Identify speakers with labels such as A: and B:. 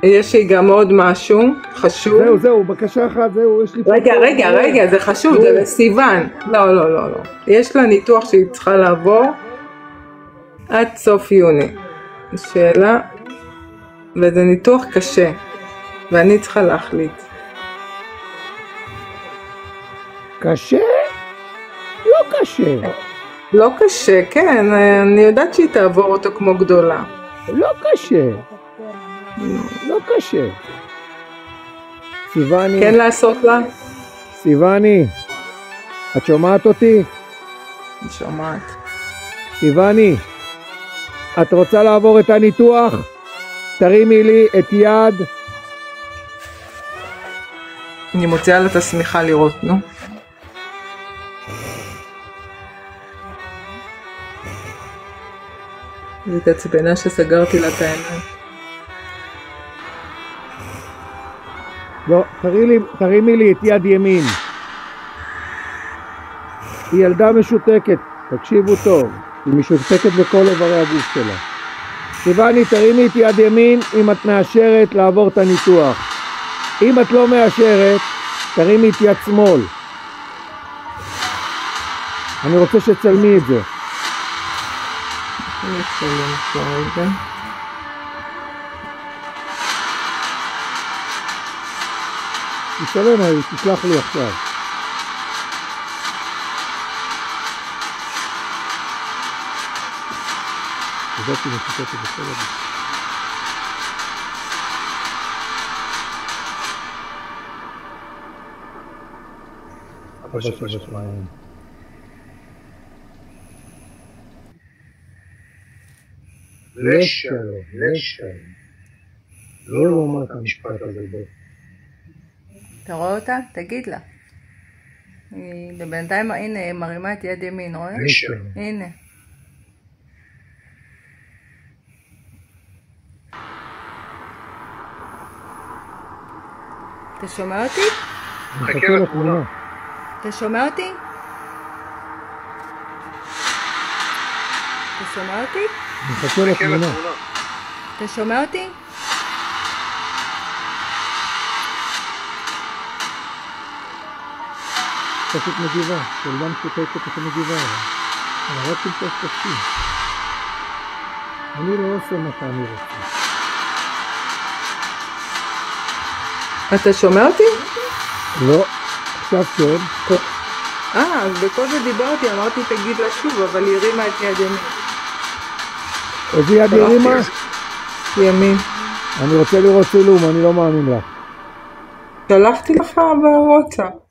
A: יש לי גם עוד משהו חשוב.
B: זהו, בקשה אחת, זהו, יש לי...
A: רגע, זה חשוב, זה לסיוון. לא. יש לה ניתוח שהיא צריכה לעבור עד סוף יוני. שאלה, וזה ניתוח קשה, ואני צריכה להחליט.
B: קשה? לא קשה.
A: לא קשה, כן, אני יודעת שהיא תעבור אותו כמו גדולה.
B: לא קשה. לא קשה. סיוני.
A: כן לעשות לה?
B: סיוני, את שומעת אותי?
A: אני שומעת.
B: סיוני, את רוצה לעבור את הניתוח? תרימי לי את יד.
A: אני מוציאה לה את השמיכה לראות, נו. זה התעצבנה שסגרתי לה את העיניים.
B: לא, תרימי לי את יד ימין. היא ילדה משותקת, תקשיבו טוב. היא משותקת בכל איברי הגוף שלה. סיוני, תרימי את יד ימין אם את מאשרת לעבור את הניתוח. אם את לא מאשרת, תרימי את יד שמאל. אני רוצה שתצלמי את זה.
A: אני אצלם כרגע.
B: תצלם, היא תשלח לי עכשיו. ידעתי משותקת בכל הגוף. אבא שבשמיים. לשלום. לא לומר את המשפט הזה בו.
A: אתה רואה אותה? תגיד לה. בינתיים, הנה, מרימה את יד ימין, רואה?
B: לשלום.
A: הנה. אתה שומע אותי?
B: מחכה לתמונה.
A: אתה שומע אותי? אתה שומע אותי?
B: מחכה לתמונה.
A: אתה שומע אותי?
B: פשוט מגיבה, ילדה משותקת את המגיבה עליו. אבל רק תמצא שתקשיב. אני לא עושה מה שאני רוצה.
A: אתה שומע אותי?
B: לא, עכשיו כן.
A: אז בכל זה דיברתי, אמרתי תגיד לה שוב, אבל היא הרימה את יד ימין.
B: איזה יד הרימה?
A: ימין.
B: אני רוצה לראות צילום, אני לא מאמין לך.
A: שלחתי לך בוואטסאפ.